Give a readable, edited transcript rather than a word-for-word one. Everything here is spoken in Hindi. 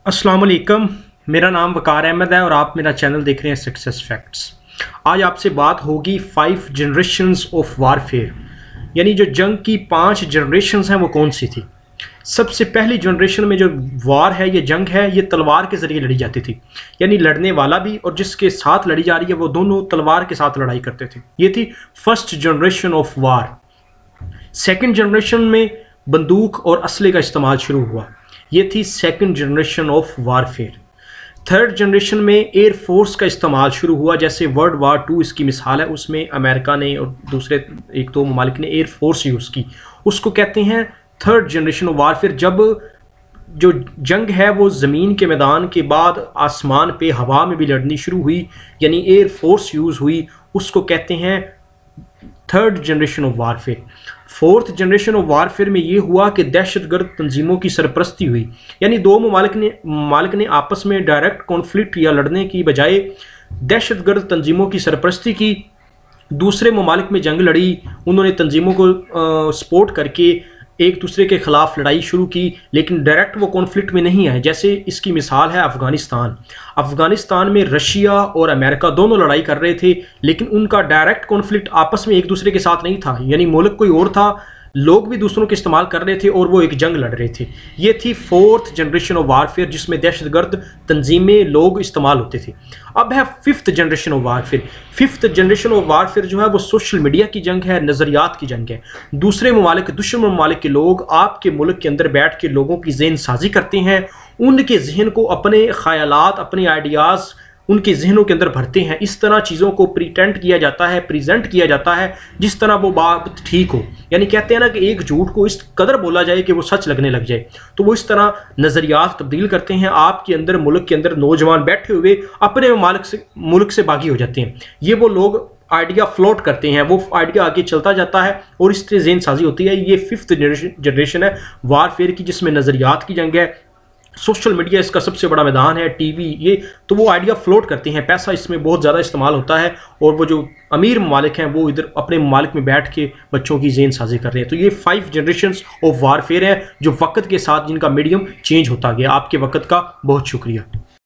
अस्सलाम वालेकुम, मेरा नाम वकार अहमद है और आप मेरा चैनल देख रहे हैं सक्सेस फैक्ट्स। आज आपसे बात होगी 5 जनरेशंस ऑफ वारफेयर, यानी जो जंग की 5 जनरेशंस हैं वो कौन सी थी। सबसे पहली जनरेशन में जो वार है, ये जंग है, ये तलवार के ज़रिए लड़ी जाती थी, यानी लड़ने वाला भी और जिसके साथ लड़ी जा रही है वो दोनों तलवार के साथ लड़ाई करते थे। ये थी first generation of war. Second generation में बंदूक और असले का इस्तेमाल शुरू हुआ, ये थी second generation of warfare. Third generation में एयर फोर्स का इस्तेमाल शुरू हुआ, जैसे वर्ल्ड वार 2 इसकी मिसाल है। उसमें अमेरिका ने और दूसरे 1-2 ममालिक ने एयर फोर्स यूज़ की, उसको कहते हैं थर्ड जनरेशन ऑफ वारफेयर। जब जो जंग है वो ज़मीन के मैदान के बाद आसमान पे हवा में भी लड़नी शुरू हुई, यानी एयर फोर्स यूज़ हुई, उसको कहते हैं third generation of warfare. Fourth generation of warfare में ये हुआ कि दहशतगर्द तंजीमों की सरपरस्ती हुई, यानी दो ममालिक ने आपस में डायरेक्ट कॉन्फ्लिक्ट या लड़ने की बजाय दहशतगर्द तंजीमों की सरपरस्ती की। दूसरे ममालिक में जंग लड़ी, उन्होंने तंजीमों को सपोर्ट करके एक दूसरे के ख़िलाफ़ लड़ाई शुरू की, लेकिन डायरेक्ट वो कॉन्फ्लिक्ट में नहीं आए। जैसे इसकी मिसाल है अफ़गानिस्तान में रशिया और अमेरिका दोनों लड़ाई कर रहे थे, लेकिन उनका डायरेक्ट कॉन्फ्लिक्ट आपस में एक दूसरे के साथ नहीं था, यानी मुल्क कोई और था, लोग भी दूसरों के इस्तेमाल कर रहे थे और वो एक जंग लड़ रहे थे। ये थी फोर्थ जनरेशन ऑफ वारफेयर, जिसमें दहशतगर्द तंजीमें लोग इस्तेमाल होते थे। अब है fifth generation of warfare. Fifth generation of warfare जो है वो सोशल मीडिया की जंग है, नज़रियात की जंग है। दूसरे ममालिक, दुश्मन ममालिक के लोग आपके मुल्क के अंदर बैठ के लोगों की जहन साजी करते हैं, उनके जहन को अपने ख्यालात, अपने आइडियाज़ उनके जहनों के अंदर भरते हैं। इस तरह चीज़ों को प्रिटेंड किया जाता है, प्रेजेंट किया जाता है जिस तरह वो बात ठीक हो, यानी कहते हैं ना कि एक झूठ को इस कदर बोला जाए कि वो सच लगने लग जाए। तो वो इस तरह नज़रियात तब्दील करते हैं। आपके अंदर, मुल्क के अंदर नौजवान बैठे हुए अपने मुल्क से बागी हो जाते हैं। ये वो लोग आइडिया फ्लोट करते हैं, वो आइडिया आगे चलता जाता है और इससे जहन साजी होती है। ये फिफ्थ जनरेशन है वारफेयर की, जिसमें नज़रियात की जंग है। सोशल मीडिया इसका सबसे बड़ा मैदान है, टीवी, ये तो वो आइडिया फ्लोट करते हैं, पैसा इसमें बहुत ज़्यादा इस्तेमाल होता है और वो जो अमीर ममालिक हैं वो इधर अपने ममालिक में बैठ के बच्चों की जेन साजी कर रहे हैं। तो ये 5 जनरेशन्स ऑफ वारफेयर हैं जो वक्त के साथ जिनका मीडियम चेंज होता गया। आपके वक्त का बहुत शुक्रिया।